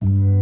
you.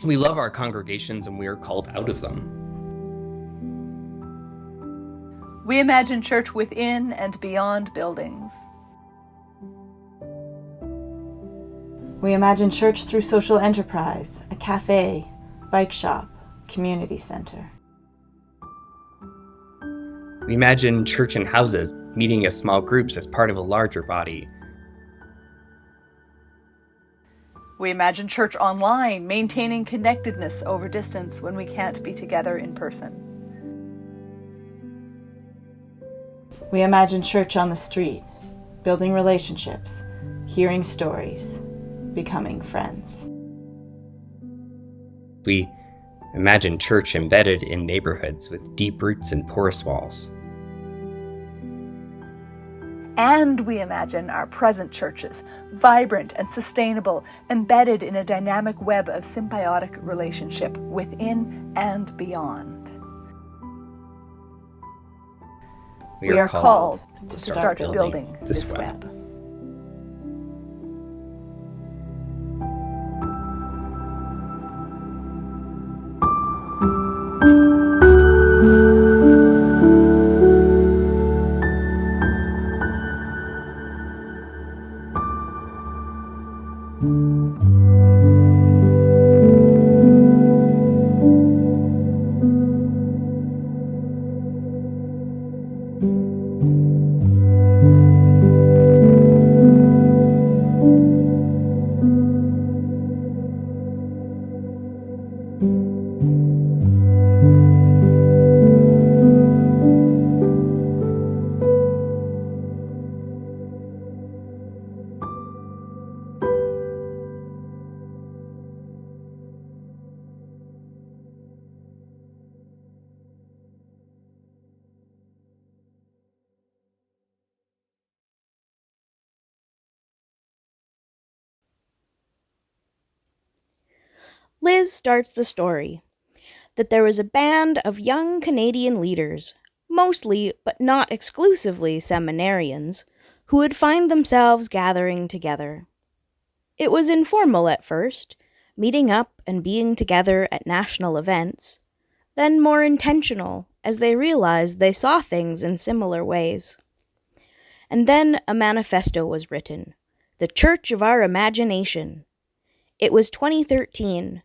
We love our congregations and we are called out of them. We imagine church within and beyond buildings. We imagine church through social enterprise, a café, bike shop, community center. We imagine church in houses, meeting as small groups as part of a larger body. We imagine church online, maintaining connectedness over distance when we can't be together in person. We imagine church on the street, building relationships, hearing stories, becoming friends. We imagine church embedded in neighborhoods with deep roots and porous walls. And we imagine our present churches, vibrant and sustainable, embedded in a dynamic web of symbiotic relationship within and beyond. We are called to start building this web. Liz starts the story that there was a band of young Canadian leaders, mostly but not exclusively seminarians, who would find themselves gathering together. It was informal at first, meeting up and being together at national events, then more intentional as they realized they saw things in similar ways. And then a manifesto was written, The Church of Our Imagination. It was 2013,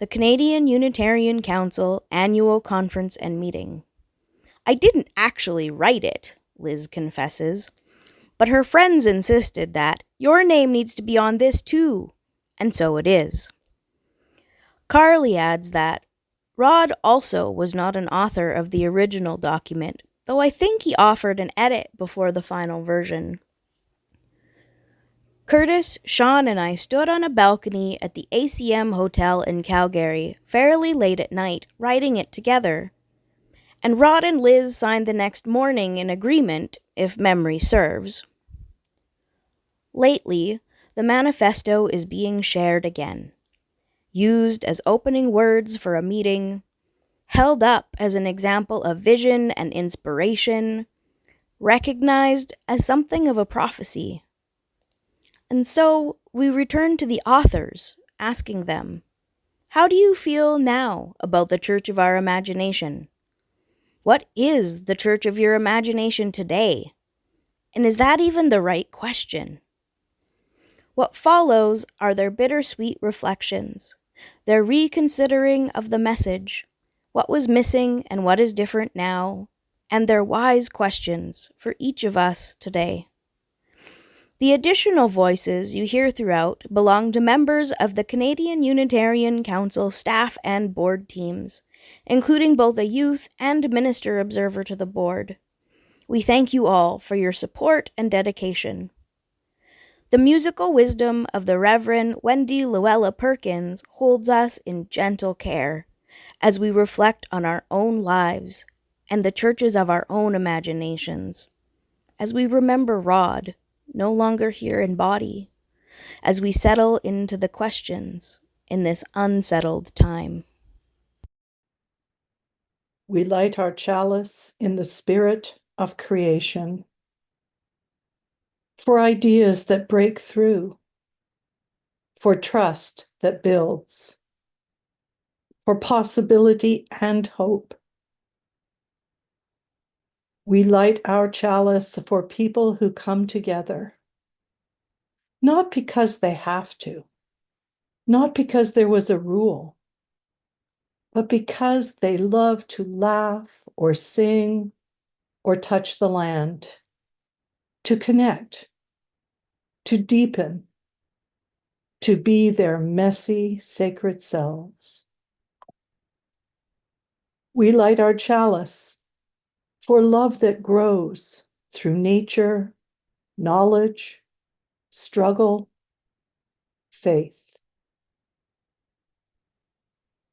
the Canadian Unitarian Council annual conference and meeting. I didn't actually write it, Liz confesses, but her friends insisted that your name needs to be on this too, and so it is. Carly adds that Rod also was not an author of the original document, though I think he offered an edit before the final version. Curtis, Sean, and I stood on a balcony at the ACM Hotel in Calgary fairly late at night, writing it together. And Rod and Liz signed the next morning in agreement, if memory serves. Lately, the manifesto is being shared again, used as opening words for a meeting, held up as an example of vision and inspiration, recognized as something of a prophecy. And so we return to the authors, asking them, how do you feel now about the Church of Our Imagination? What is the Church of your imagination today? And is that even the right question? What follows are their bittersweet reflections, their reconsidering of the message, what was missing and what is different now, and their wise questions for each of us today. The additional voices you hear throughout belong to members of the Canadian Unitarian Council staff and board teams, including both a youth and minister observer to the board. We thank you all for your support and dedication. The musical wisdom of the Reverend Wendy Luella Perkins holds us in gentle care as we reflect on our own lives and the churches of our own imaginations, as we remember Rod, no longer here in body, as we settle into the questions in this unsettled time. We light our chalice in the spirit of creation, for ideas that break through, for trust that builds, for possibility and hope. We light our chalice for people who come together, not because they have to, not because there was a rule, but because they love to laugh or sing or touch the land, to connect, to deepen, to be their messy, sacred selves. We light our chalice for love that grows through nature, knowledge, struggle, faith.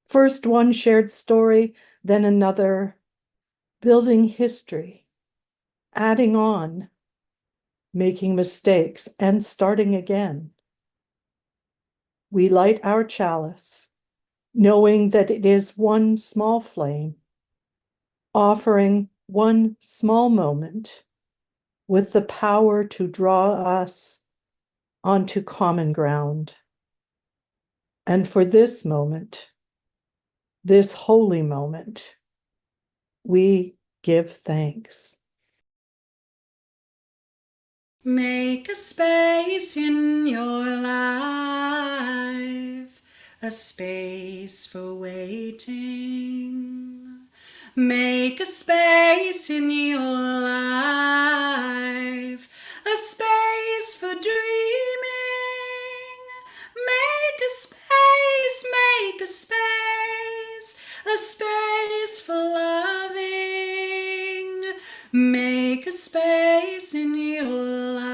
First one shared story, then another, building history, adding on, making mistakes, and starting again. We light our chalice, knowing that it is one small flame, offering one small moment with the power to draw us onto common ground. And for this moment, this holy moment, we give thanks. Make a space in your life, a space for waiting. Make a space in your life, a space for dreaming. Make a space, make a space for loving. Make a space in your life,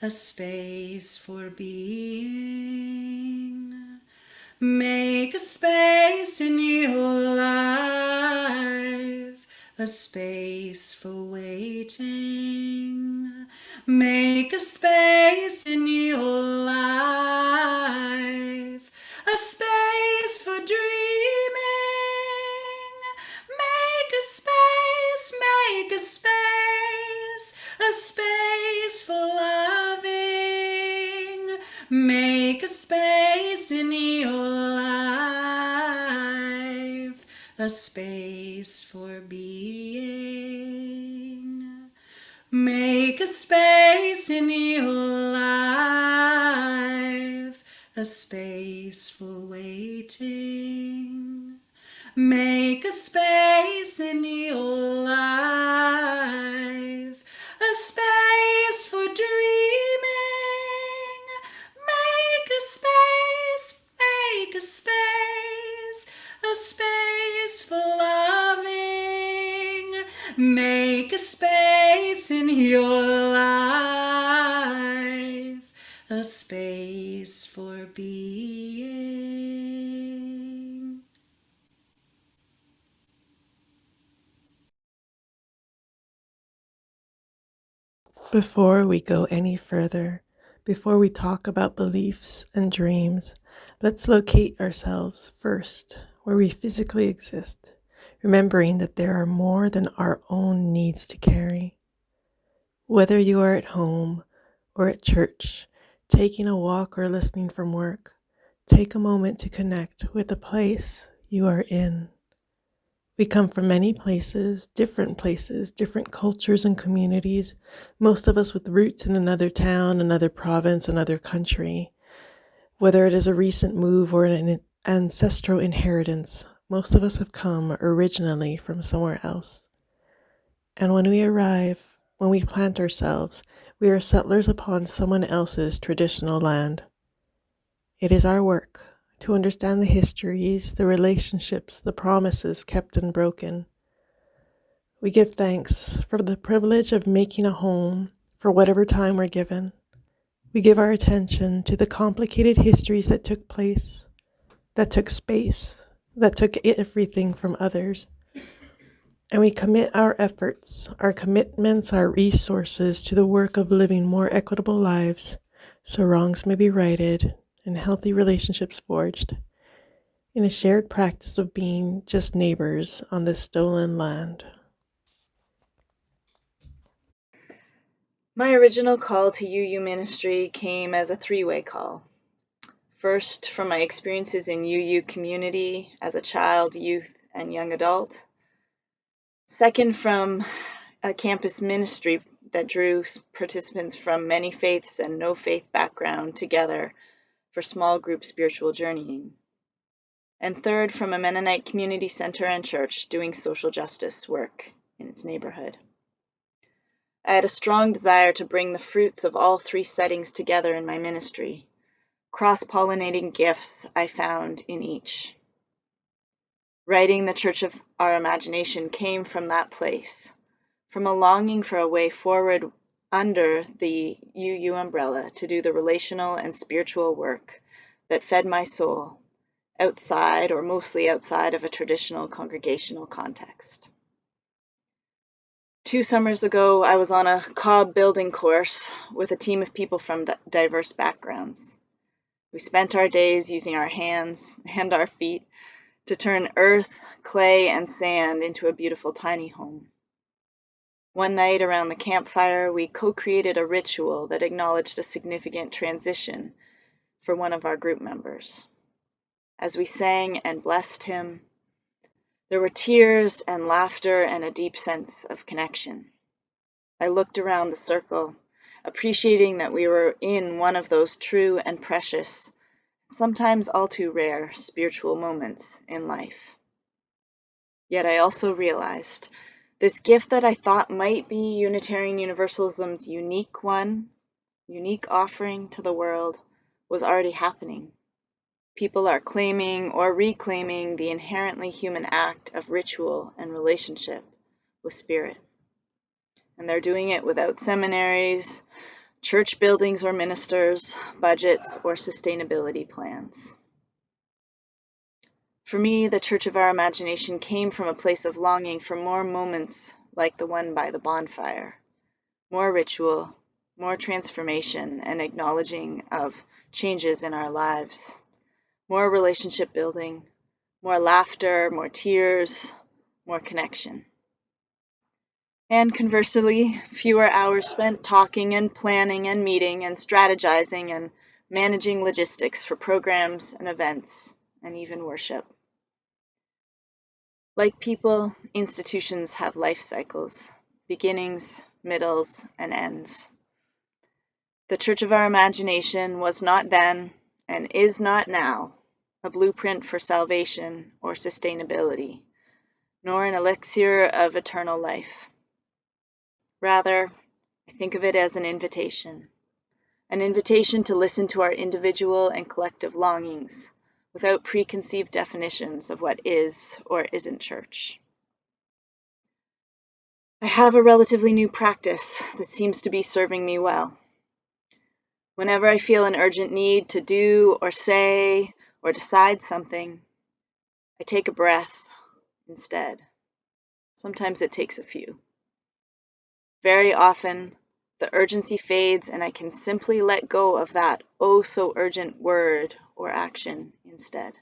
a space for being. Make a space in your life, a space for waiting. Make a space in your life, a space for dreaming. Make a space for loving. Make a space in your life, a space for being. Make a space in your life, a space for waiting. Make a space in your life, a space for dreaming. Make a space for loving. Make a space in your life, a space for being. Before we go any further, before we talk about beliefs and dreams, let's locate ourselves first where we physically exist, remembering that there are more than our own needs to carry. Whether you are at home or at church, taking a walk or listening from work, take a moment to connect with the place you are in. We come from many places, different cultures and communities, most of us with roots in another town, another province, another country. Whether it is a recent move or an ancestral inheritance, most of us have come originally from somewhere else. And when we arrive, when we plant ourselves, we are settlers upon someone else's traditional land. It is our work to understand the histories, the relationships, the promises kept and broken. We give thanks for the privilege of making a home for whatever time we're given. We give our attention to the complicated histories that took place, that took space, that took everything from others. And we commit our efforts, our commitments, our resources to the work of living more equitable lives so wrongs may be righted and healthy relationships forged in a shared practice of being just neighbors on this stolen land. My original call to UU ministry came as a three-way call. First, from my experiences in UU community as a child, youth, and young adult. Second, from a campus ministry that drew participants from many faiths and no faith background together for small group spiritual journeying. And third, from a Mennonite community center and church doing social justice work in its neighborhood. I had a strong desire to bring the fruits of all three settings together in my ministry, cross-pollinating gifts I found in each. Writing The Church of Our Imagination came from that place, from a longing for a way forward under the UU umbrella to do the relational and spiritual work that fed my soul outside, or mostly outside, of a traditional congregational context. 2 summers ago, I was on a cob building course with a team of people from diverse backgrounds. We spent our days using our hands and our feet to turn earth, clay, and sand into a beautiful tiny home. One night around the campfire, we co-created a ritual that acknowledged a significant transition for one of our group members. As we sang and blessed him, there were tears and laughter and a deep sense of connection. I looked around the circle, appreciating that we were in one of those true and precious, sometimes all too rare, spiritual moments in life. Yet I also realized this gift that I thought might be Unitarian Universalism's unique offering to the world was already happening. People are claiming or reclaiming the inherently human act of ritual and relationship with spirit. And they're doing it without seminaries, church buildings or ministers, budgets, or sustainability plans. For me, the Church of Our Imagination came from a place of longing for more moments like the one by the bonfire, more ritual, more transformation and acknowledging of changes in our lives. More relationship building, more laughter, more tears, more connection. And conversely, fewer hours spent talking and planning and meeting and strategizing and managing logistics for programs and events and even worship. Like people, institutions have life cycles, beginnings, middles, and ends. The Church of Our Imagination was not then and is not now a blueprint for salvation or sustainability, nor an elixir of eternal life. Rather, I think of it as an invitation to listen to our individual and collective longings without preconceived definitions of what is or isn't church. I have a relatively new practice that seems to be serving me well. Whenever I feel an urgent need to do or say or decide something, I take a breath instead. Sometimes it takes a few. Very often, the urgency fades and I can simply let go of that oh so urgent word or action instead.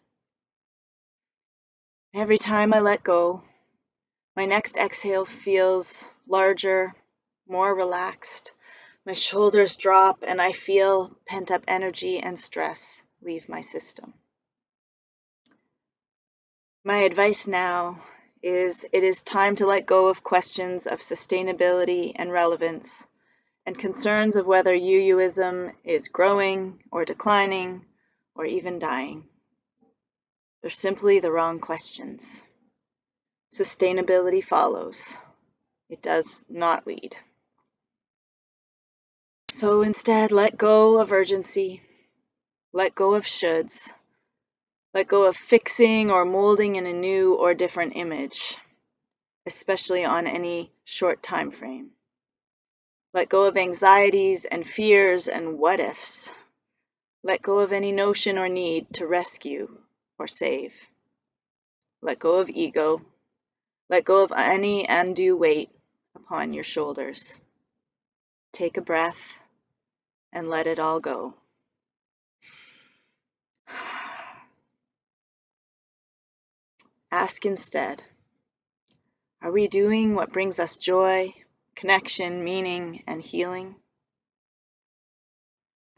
Every time I let go, my next exhale feels larger, more relaxed. My shoulders drop and I feel pent-up energy and stress leave my system. My advice now is it is time to let go of questions of sustainability and relevance and concerns of whether UUism is growing or declining or even dying. They're simply the wrong questions. Sustainability follows. It does not lead. So instead, let go of urgency, let go of shoulds, let go of fixing or molding in a new or different image, especially on any short time frame. Let go of anxieties and fears and what-ifs. Let go of any notion or need to rescue or save. Let go of ego. Let go of any undue weight upon your shoulders. Take a breath and let it all go. Ask instead, are we doing what brings us joy, connection, meaning, and healing?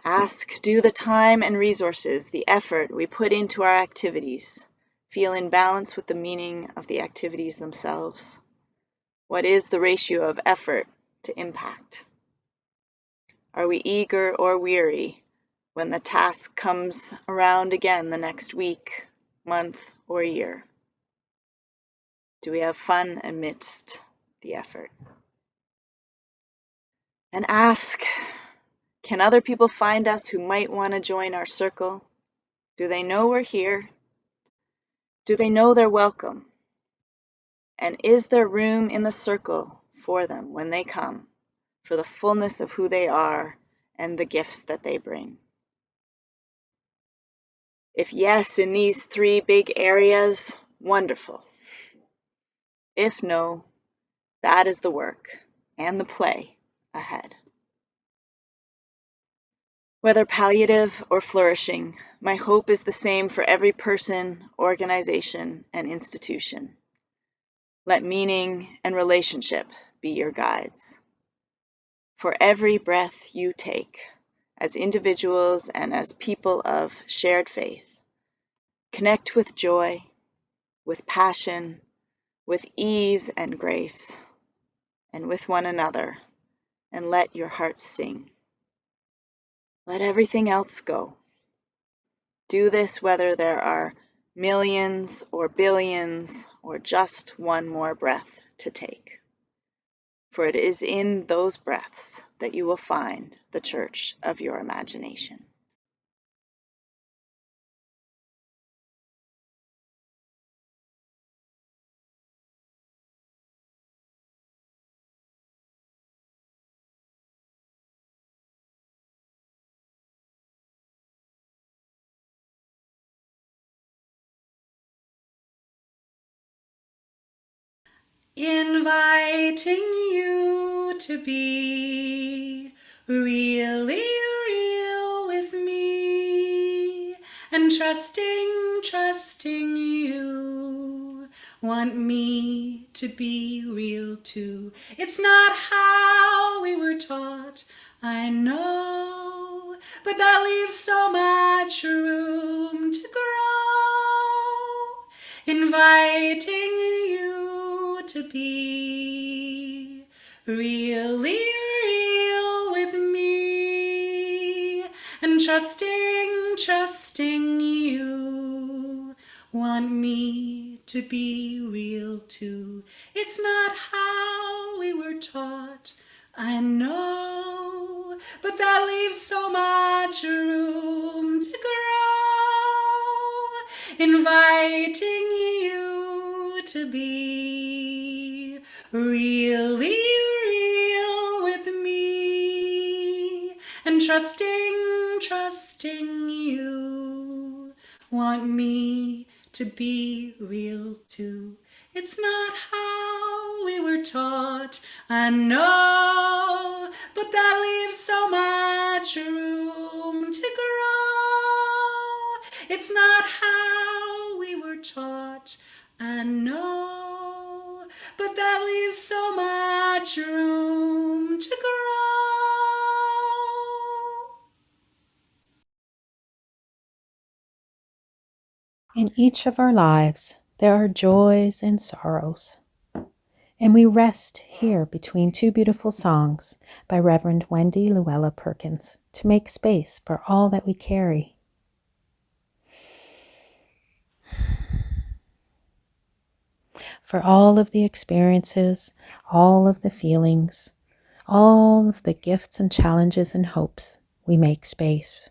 Ask, do the time and resources, the effort we put into our activities feel in balance with the meaning of the activities themselves? What is the ratio of effort to impact? Are we eager or weary when the task comes around again the next week, month, or year? Do we have fun amidst the effort? And ask, can other people find us who might want to join our circle? Do they know we're here? Do they know they're welcome? And is there room in the circle for them when they come, for the fullness of who they are and the gifts that they bring? If yes, in these 3 big areas, wonderful. If no, that is the work and the play ahead. Whether palliative or flourishing, my hope is the same for every person, organization, and institution. Let meaning and relationship be your guides. For every breath you take, as individuals and as people of shared faith, connect with joy, with passion, with ease and grace, and with one another, and let your hearts sing. Let everything else go. Do this whether there are millions or billions or just one more breath to take. For it is in those breaths that you will find the church of your imagination. Inviting you to be really real with me, and trusting you want me to be real too. It's not how we were taught, I know, but that leaves so much room to grow. Inviting you to be really real with me, and trusting you want me to be real too. It's not how we were taught, I know, but that leaves so much room to grow. Inviting you to be really real with me, and trusting you want me to be real too. It's not how we were taught, I know, but that leaves so much room to grow. It's not how we were taught, I know, but that leaves so much room to grow. In each of our lives, there are joys and sorrows. And we rest here between 2 beautiful songs by Reverend Wendy Luella Perkins to make space for all that we carry. For all of the experiences, all of the feelings, all of the gifts and challenges and hopes, we make space.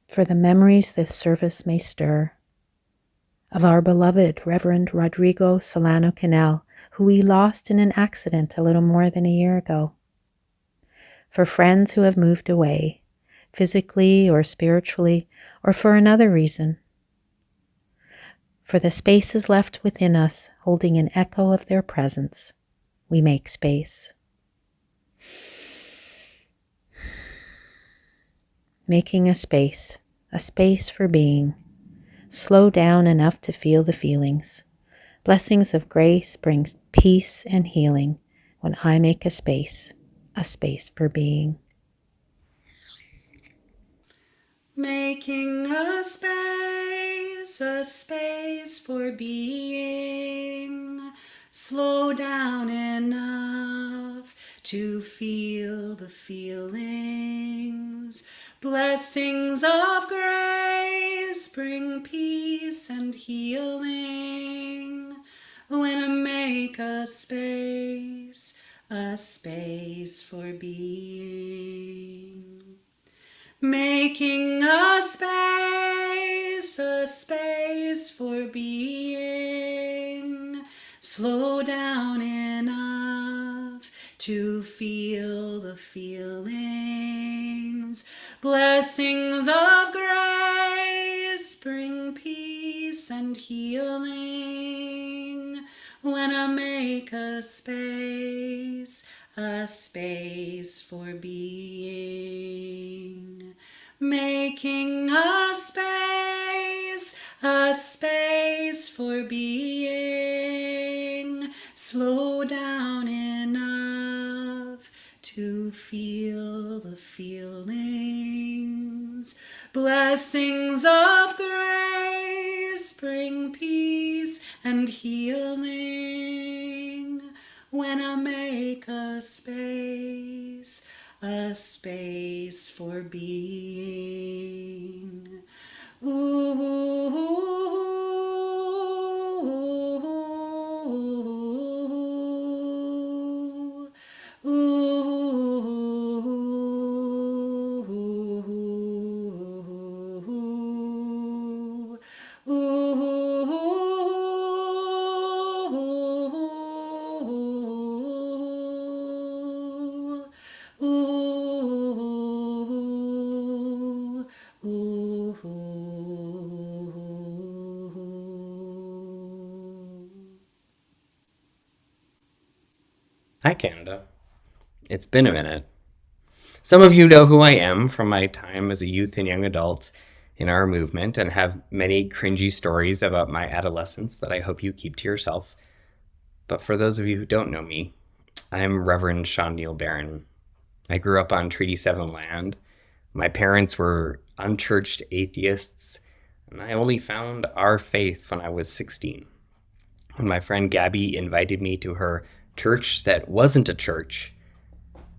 For the memories this service may stir, of our beloved Reverend Rodrigo Solano Canel, who we lost in an accident a little more than a year ago. For friends who have moved away, physically or spiritually, or for another reason. For the spaces left within us, holding an echo of their presence, we make space. Making a space for being. Slow down enough to feel the feelings. Blessings of grace bring peace and healing when I make a space for being. Making a space for being. Slow down enough to feel the feelings. Blessings of grace bring peace and healing. When I make a space for being. Making a space for being. Slow down enough to feel the feelings. Blessings of grace bring peace and healing. When I make a space for being. Making a space for being. Slow down enough to feel the feelings. Blessings of grace bring peace and healing. When I make a space for being. Ooh. Hi, Canada. It's been a minute. Some of you know who I am from my time as a youth and young adult in our movement and have many cringy stories about my adolescence that I hope you keep to yourself. But for those of you who don't know me, I'm Reverend Sean Neil Barron. I grew up on Treaty 7 land. My parents were unchurched atheists, and I only found our faith when I was 16. When my friend Gabby invited me to her church that wasn't a church,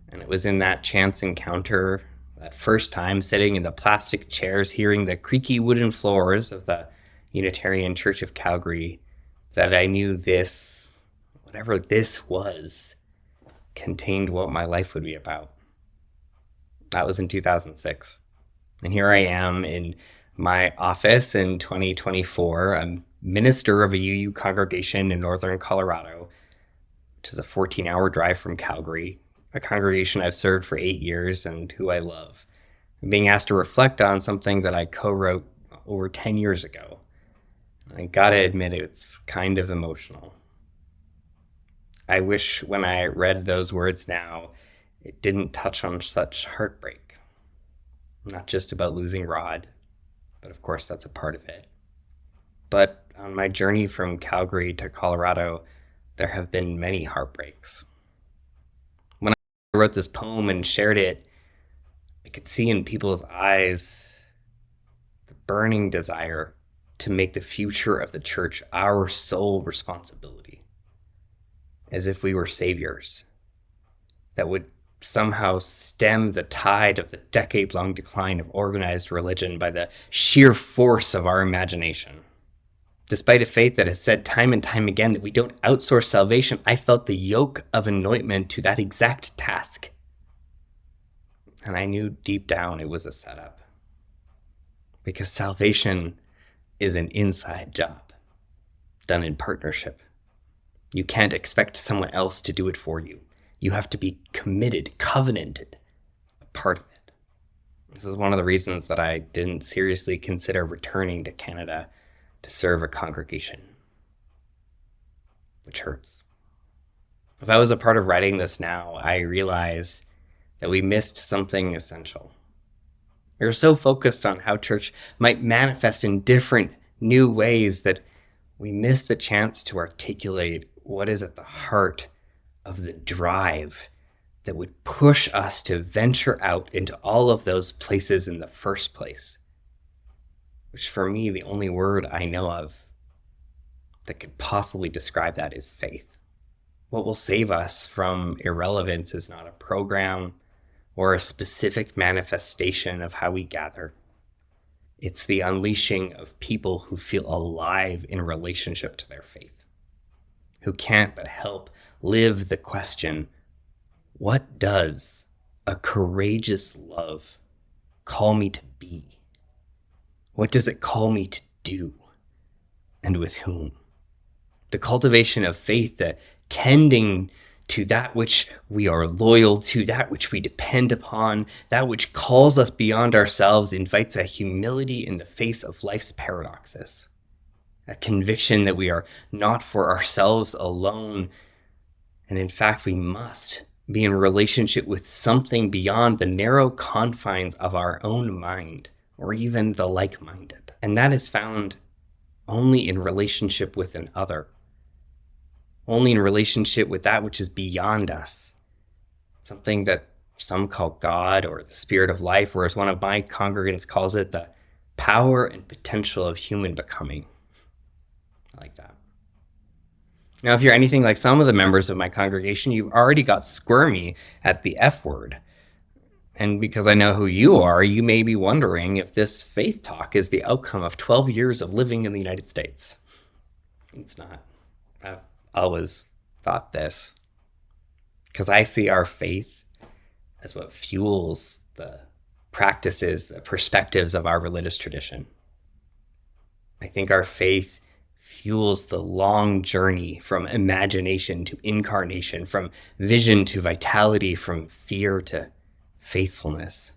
and it was in that chance encounter, that first time sitting in the plastic chairs, hearing the creaky wooden floors of the Unitarian Church of Calgary, that I knew this, whatever this was, contained what my life would be about. That was in 2006. And here I am in my office in 2024, a minister of a UU congregation in northern Colorado, which is a 14-hour drive from Calgary, a congregation I've served for 8 years and who I love. I'm being asked to reflect on something that I co-wrote over 10 years ago. I gotta admit, it's kind of emotional. I wish when I read those words now, it didn't touch on such heartbreak. Not just about losing Rod, but of course that's a part of it. But on my journey from Calgary to Colorado, there have been many heartbreaks. When I wrote this poem and shared it, I could see in people's eyes the burning desire to make the future of the church our sole responsibility, as if we were saviors that would somehow stem the tide of the decade-long decline of organized religion by the sheer force of our imagination. Despite a faith that has said time and time again that we don't outsource salvation, I felt the yoke of anointment to that exact task. And I knew deep down it was a setup. Because salvation is an inside job, done in partnership. You can't expect someone else to do it for you. You have to be committed, covenanted, a part of it. This is one of the reasons that I didn't seriously consider returning to Canada to serve a congregation, which hurts. If I was a part of writing this now, I realize that we missed something essential. We were so focused on how church might manifest in different new ways that we missed the chance to articulate what is at the heart of the drive that would push us to venture out into all of those places in the first place. Which for me, the only word I know of that could possibly describe that is faith. What will save us from irrelevance is not a program or a specific manifestation of how we gather. It's the unleashing of people who feel alive in relationship to their faith, who can't but help live the question, what does a courageous love call me to be? What does it call me to do? And with whom? The cultivation of faith, that tending to that which we are loyal to, that which we depend upon, that which calls us beyond ourselves, invites a humility in the face of life's paradoxes. A conviction that we are not for ourselves alone, and in fact we must be in relationship with something beyond the narrow confines of our own mind, or even the like-minded. And that is found only in relationship with an other, only in relationship with that which is beyond us, something that some call God or the spirit of life, or as one of my congregants calls it, the power and potential of human becoming. I like that. Now, if you're anything like some of the members of my congregation, you've already got squirmy at the F word. And because I know who you are, you may be wondering if this faith talk is the outcome of 12 years of living in the United States. It's not. I've always thought this, because I see our faith as what fuels the practices, the perspectives of our religious tradition. I think our faith fuels the long journey from imagination to incarnation, from vision to vitality, from fear to faithfulness.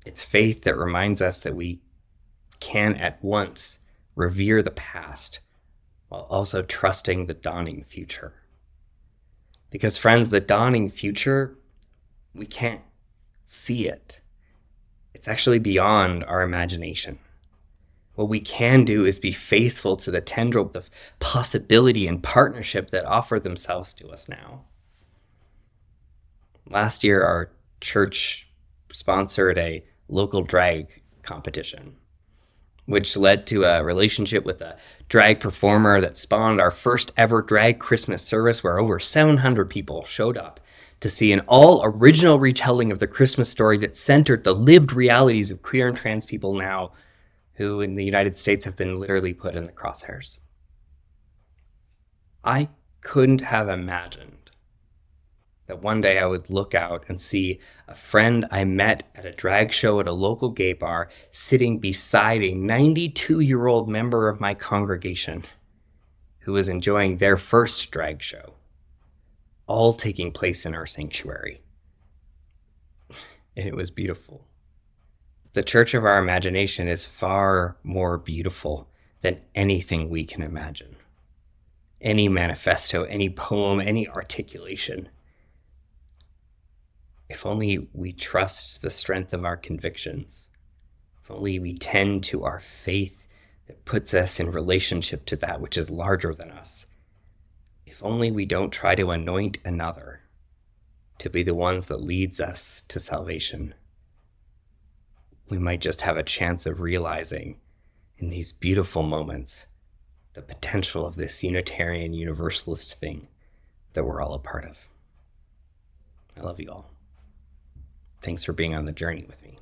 It's faith that reminds us that we can at once revere the past while also trusting the dawning future. Because friends, the dawning future, we can't see it. It's actually beyond our imagination. What we can do is be faithful to the tendrils of possibility and partnership that offer themselves to us now. Last year, our church sponsored a local drag competition, which led to a relationship with a drag performer that spawned our first ever drag Christmas service, where over 700 people showed up to see an all-original retelling of the Christmas story that centered the lived realities of queer and trans people now, who in the United States have been literally put in the crosshairs. I couldn't have imagined that one day I would look out and see a friend I met at a drag show at a local gay bar sitting beside a 92-year-old member of my congregation who was enjoying their first drag show, all taking place in our sanctuary. And it was beautiful. The church of our imagination is far more beautiful than anything we can imagine. Any manifesto, any poem, any articulation. If only we trust the strength of our convictions. If only we tend to our faith that puts us in relationship to that which is larger than us. If only we don't try to anoint another to be the ones that leads us to salvation. We might just have a chance of realizing in these beautiful moments the potential of this Unitarian Universalist thing that we're all a part of. I love you all. Thanks for being on the journey with me.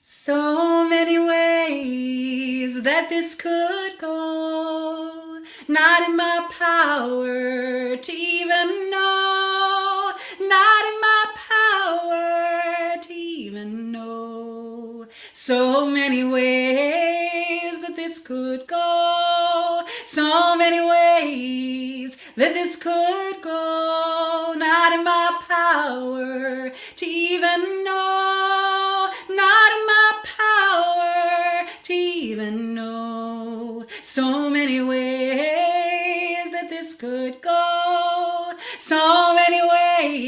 So many ways that this could go, not in my power to even know, not in my power to even know. So many ways that this could go, so many ways that this could go, not in my power to even know, not in my power to even know. So many ways that this could go, so many ways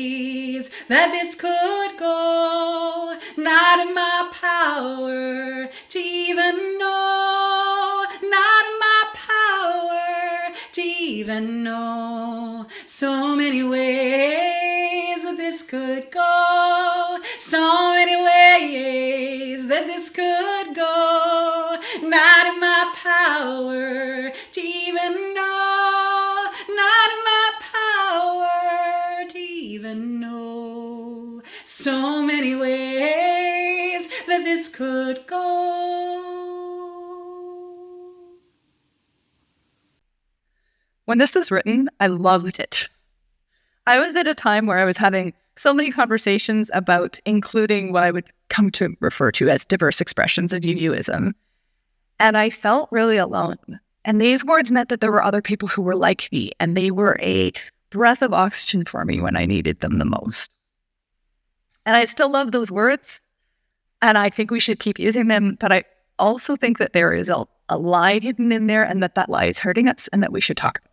that this could go. Not in my power to even know. Not in my power to even know. So many ways that this could go. So many ways that this could go. Not in my power to even know. Not in my power to even know. So many ways that this could go. When this was written, I loved it. I was at a time where I was having so many conversations about including what I would come to refer to as diverse expressions of UUism. And I felt really alone. And these words meant that there were other people who were like me, and they were a breath of oxygen for me when I needed them the most. And I still love those words, and I think we should keep using them, but I also think that there is a lie hidden in there, and that lie is hurting us, and that we should talk about it.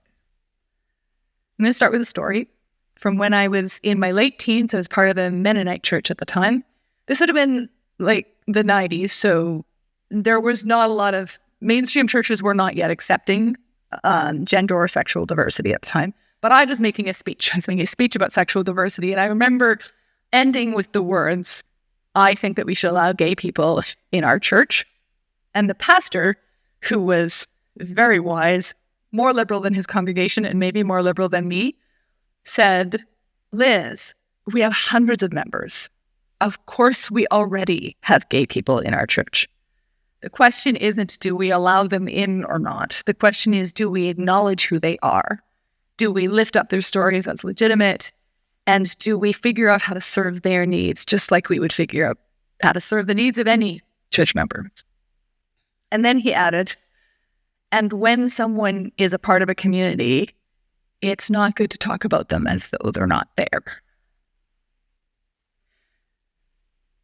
I'm going to start with a story from when I was in my late teens. I was part of the Mennonite church at the time. This would have been like the 90s, so there was not a lot of mainstream churches were not yet accepting gender or sexual diversity at the time. But I was making a speech. I was making a speech about sexual diversity, and I remember ending with the words, "I think that we should allow gay people in our church." And the pastor, who was very wise, more liberal than his congregation and maybe more liberal than me, said, "Liz, we have hundreds of members. Of course, we already have gay people in our church. The question isn't, do we allow them in or not? The question is, do we acknowledge who they are? Do we lift up their stories as legitimate? And do we figure out how to serve their needs, just like we would figure out how to serve the needs of any church member?" And then he added, "And when someone is a part of a community, it's not good to talk about them as though they're not there."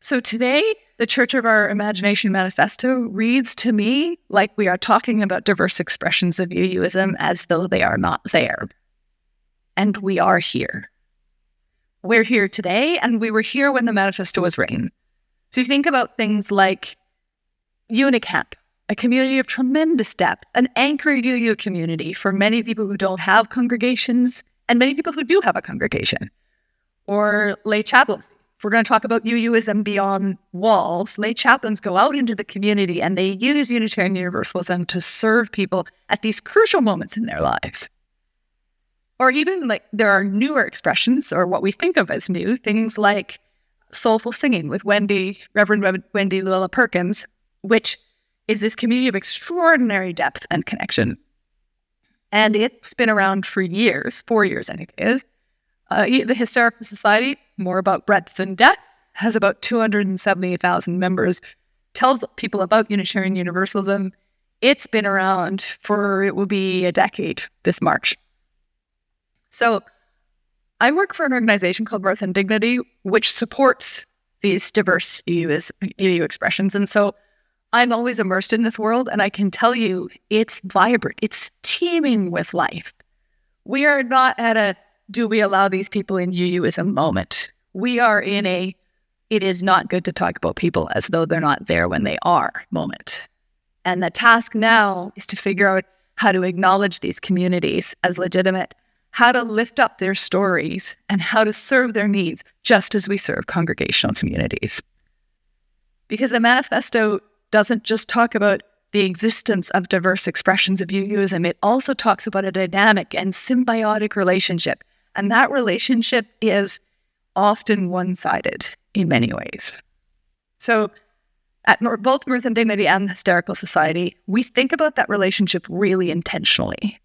So today, the Church of Our Imagination Manifesto reads to me like we are talking about diverse expressions of UUism as though they are not there. And we are here. We're here today, and we were here when the manifesto was written. So you think about things like Unicamp, a community of tremendous depth, an anchor UU community for many people who don't have congregations and many people who do have a congregation. Or lay chaplains. If we're going to talk about UUism beyond walls, lay chaplains go out into the community and they use Unitarian Universalism to serve people at these crucial moments in their lives. Or even like there are newer expressions, or what we think of as new, things like soulful singing with Reverend Wendy Lilla Perkins, which is this community of extraordinary depth and connection. And it's been around for years, 4 years I think it is. The Hysterical Society, more about breadth than depth, has about 270,000 members, tells people about Unitarian Universalism. It's been around for, it will be a decade this March. So I work for an organization called Mirth and Dignity, which supports these diverse UU expressions. And so I'm always immersed in this world, and I can tell you it's vibrant. It's teeming with life. We are not at a do we allow these people in UUism moment. We are in a it is not good to talk about people as though they're not there when they are moment. And the task now is to figure out how to acknowledge these communities as legitimate, how to lift up their stories, and how to serve their needs just as we serve congregational communities. Because the manifesto doesn't just talk about the existence of diverse expressions of UUism, it also talks about a dynamic and symbiotic relationship. And that relationship is often one-sided in many ways. So at both Mirth and Dignity and the Hysterical Society, we think about that relationship really intentionally.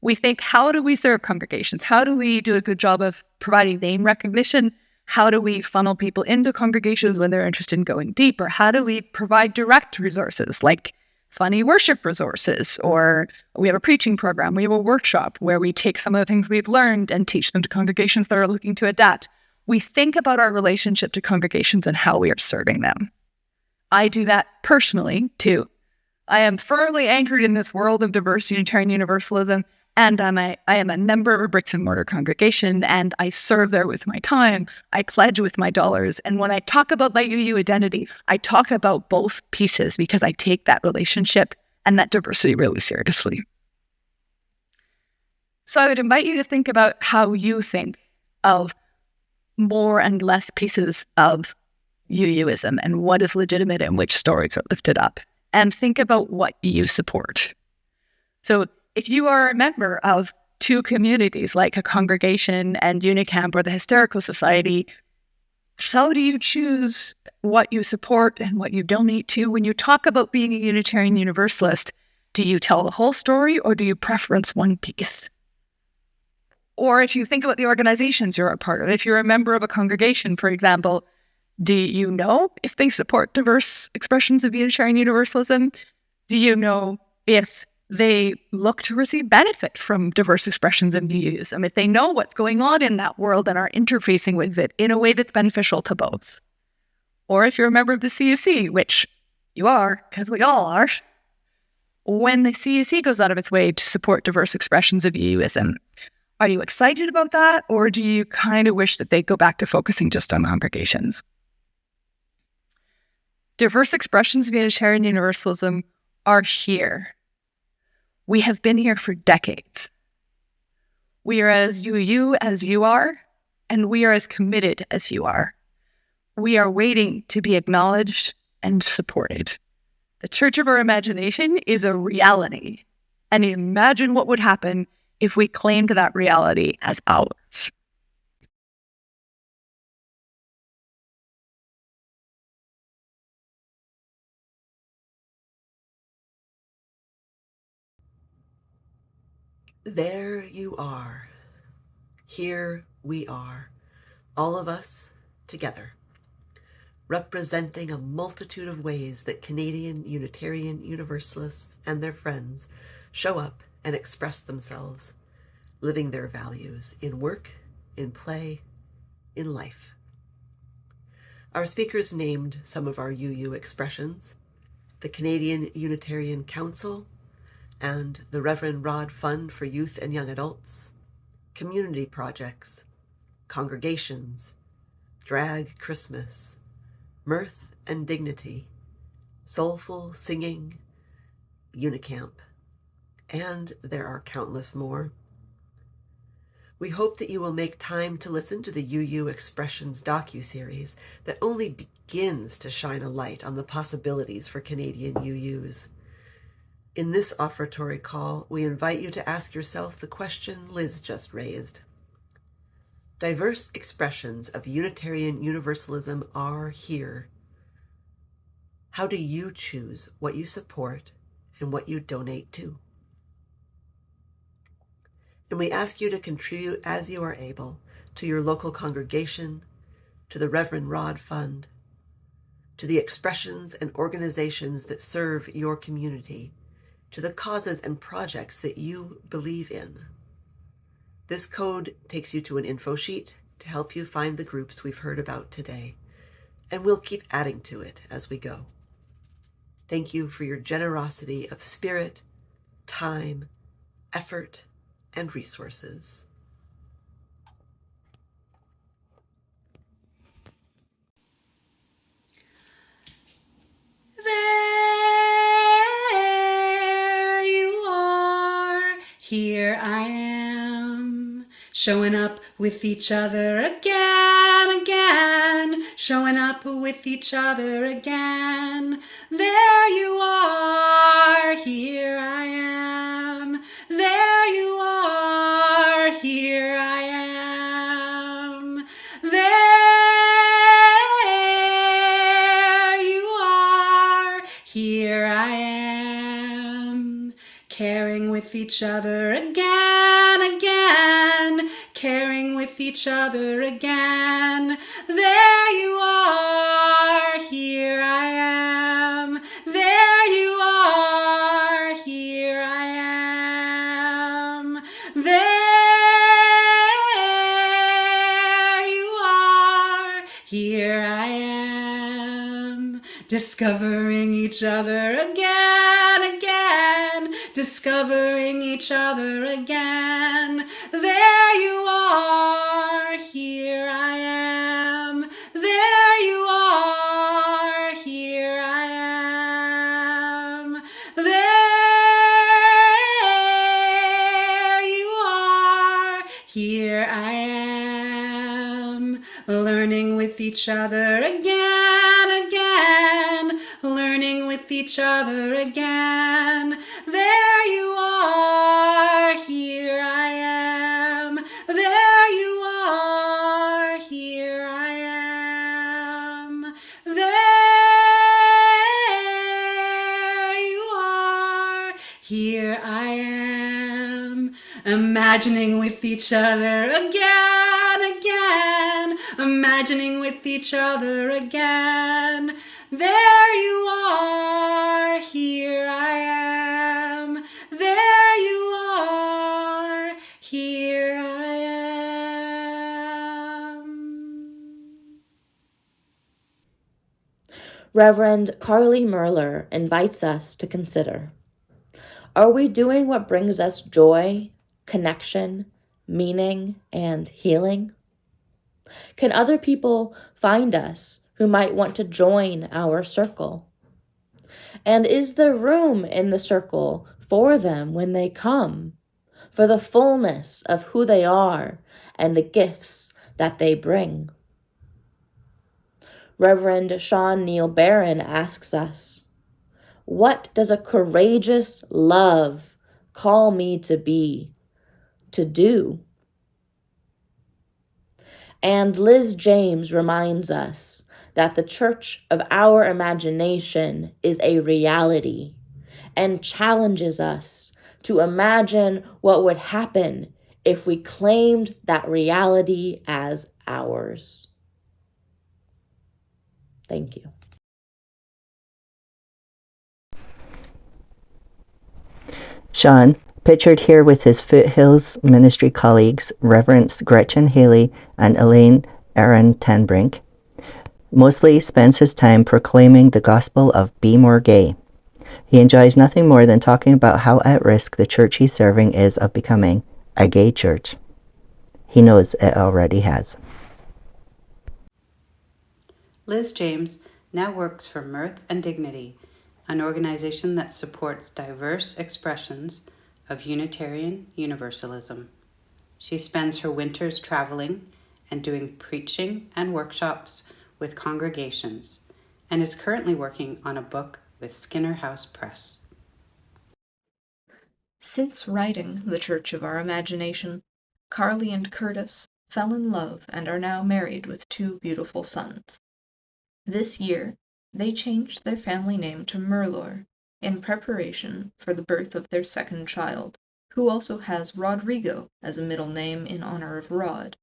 We think, how do we serve congregations? How do we do a good job of providing name recognition? How do we funnel people into congregations when they're interested in going deeper? How do we provide direct resources like funny worship resources? Or we have a preaching program. We have a workshop where we take some of the things we've learned and teach them to congregations that are looking to adapt. We think about our relationship to congregations and how we are serving them. I do that personally too. I am firmly anchored in this world of diverse Unitarian Universalism, And I am a member of a bricks and mortar congregation, and I serve there with my time. I pledge with my dollars. And when I talk about my UU identity, I talk about both pieces because I take that relationship and that diversity really seriously. So I would invite you to think about how you think of more and less pieces of UUism and what is legitimate and which stories are lifted up. And think about what you support. So if you are a member of two communities like a congregation and Unicamp or the Hysterical Society, how do you choose what you support and what you donate to? When you talk about being a Unitarian Universalist, do you tell the whole story or do you preference one piece? Or if you think about the organizations you're a part of, if you're a member of a congregation, for example, do you know if they support diverse expressions of Unitarian Universalism? Do you know if they look to receive benefit from diverse expressions of UUism, if they know what's going on in that world and are interfacing with it in a way that's beneficial to both? Or if you're a member of the CUC, which you are, because we all are, when the CUC goes out of its way to support diverse expressions of UUism, are you excited about that, or do you kind of wish that they'd go back to focusing just on congregations? Diverse expressions of Unitarian Universalism are here. We have been here for decades. We are as UU as you are, and we are as committed as you are. We are waiting to be acknowledged and supported. The Church of our Imagination is a reality, and imagine what would happen if we claimed that reality as ours. There you are. Here we are, all of us together, representing a multitude of ways that Canadian Unitarian Universalists and their friends show up and express themselves, living their values in work, in play, in life. Our speakers named some of our UU expressions: the Canadian Unitarian Council and the Reverend Rod Fund for Youth and Young Adults, community projects, congregations, drag Christmas, mirth and dignity, soulful singing, Unicamp, and there are countless more. We hope that you will make time to listen to the UU Expressions docuseries that only begins to shine a light on the possibilities for Canadian UUs. In this offertory call, we invite you to ask yourself the question Liz just raised. Diverse expressions of Unitarian Universalism are here. How do you choose what you support and what you donate to? And we ask you to contribute as you are able to your local congregation, to the Reverend Rod Fund, to the expressions and organizations that serve your community, to the causes and projects that you believe in. This code takes you to an info sheet to help you find the groups we've heard about today, and we'll keep adding to it as we go. Thank you for your generosity of spirit, time, effort, and resources. There you are, here I am, showing up with each other again, showing up with each other again. There you are, here I am. There you are, here I am. There you are, here I am. Caring with each other again, caring with each other again. There you are, here I am. There you are, here I am. There you are, here I am. Discovering each other again, discovering each other again. There you are, here I am. There you are, here I am. There you are, here I am. Learning with each other again, learning with each other again. There you are, here I am. There you are, here I am. There you are, here I am. Imagining with each other again, imagining with each other again. There you are, here I am. There you are, here I am. Reverend Carly Merler invites us to consider, are we doing what brings us joy, connection, meaning, and healing? Can other people find us who might want to join our circle? And is there room in the circle for them when they come, for the fullness of who they are and the gifts that they bring? Reverend Sean Neil Barron asks us, what does a courageous love call me to be, to do? And Liz James reminds us that the church of our imagination is a reality and challenges us to imagine what would happen if we claimed that reality as ours. Thank you. Sean, pictured here with his Foothills ministry colleagues, Reverends Gretchen Haley and Elaine Aaron Tanbrink, mostly spends his time proclaiming the gospel of Be More Gay. He enjoys nothing more than talking about how at risk the church he's serving is of becoming a gay church. He knows it already has. Liz James now works for Mirth and Dignity, an organization that supports diverse expressions of Unitarian Universalism. She spends her winters traveling and doing preaching and workshops with congregations, and is currently working on a book with Skinner House Press. Since writing The Church of Our Imagination, Carly and Curtis fell in love and are now married with 2 beautiful sons. This year, they changed their family name to Merlor in preparation for the birth of their second child, who also has Rodrigo as a middle name in honor of Rod.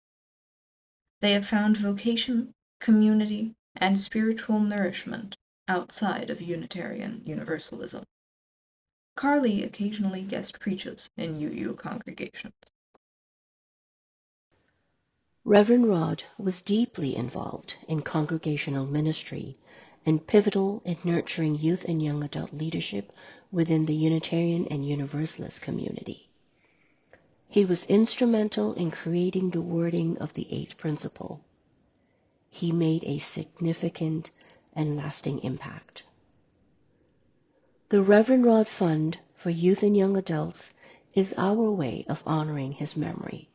They have found vocation, community, and spiritual nourishment outside of Unitarian Universalism. Carly occasionally guest preaches in UU congregations. Reverend Rod was deeply involved in congregational ministry and pivotal in nurturing youth and young adult leadership within the Unitarian and Universalist community. He was instrumental in creating the wording of the 8th principle. He made a significant and lasting impact. The Reverend Rod Fund for Youth and Young Adults is our way of honoring his memory,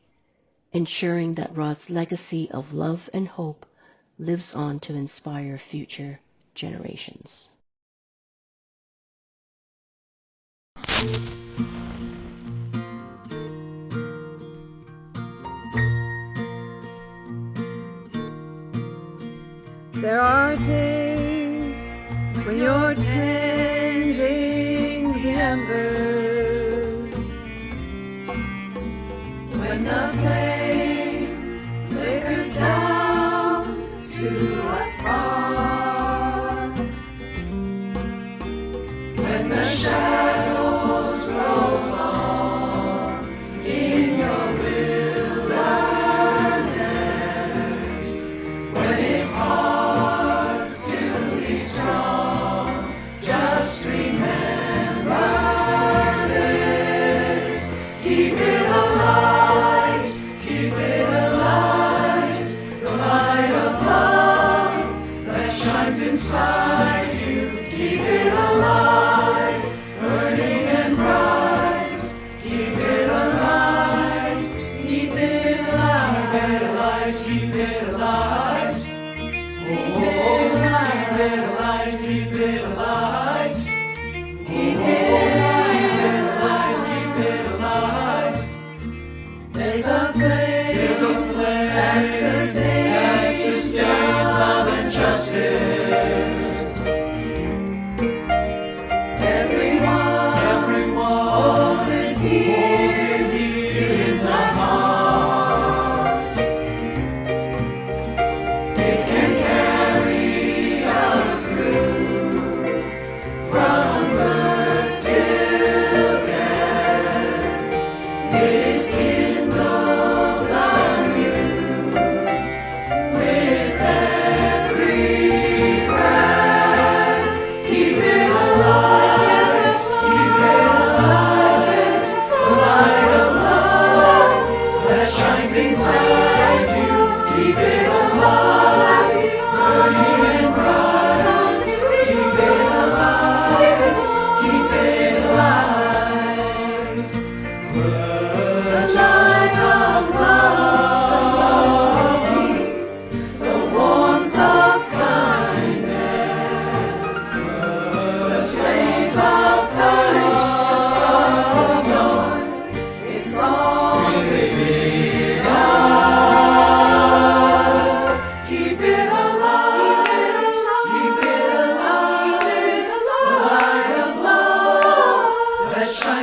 ensuring that Rod's legacy of love and hope lives on to inspire future generations. There are days when you're tending the embers, when the flame flickers down to a spark, when the shadows grow long in your wilderness, when it's hard to be strong, just remember this.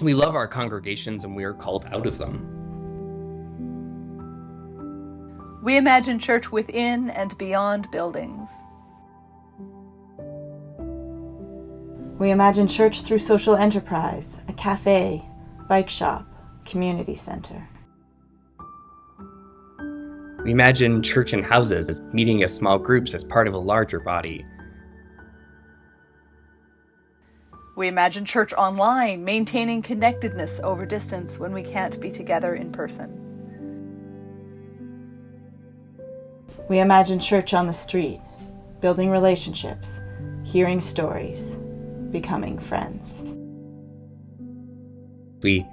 We love our congregations and we are called out of them. We imagine church within and beyond buildings. We imagine church through social enterprise, a café, bike shop, community center. We imagine church in houses as meeting as small groups as part of a larger body. We imagine church online, maintaining connectedness over distance when we can't be together in person. We imagine church on the street, building relationships, hearing stories, becoming friends. We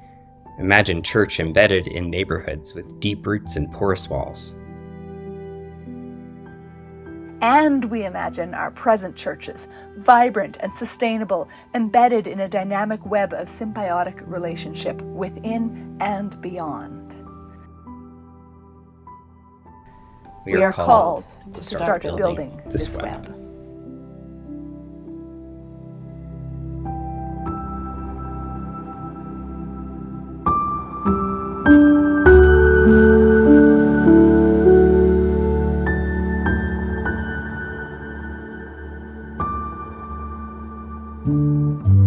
imagine church embedded in neighborhoods with deep roots and porous walls. And we imagine our present churches, vibrant and sustainable, embedded in a dynamic web of symbiotic relationship within and beyond. We are called to start building this web. Thank you.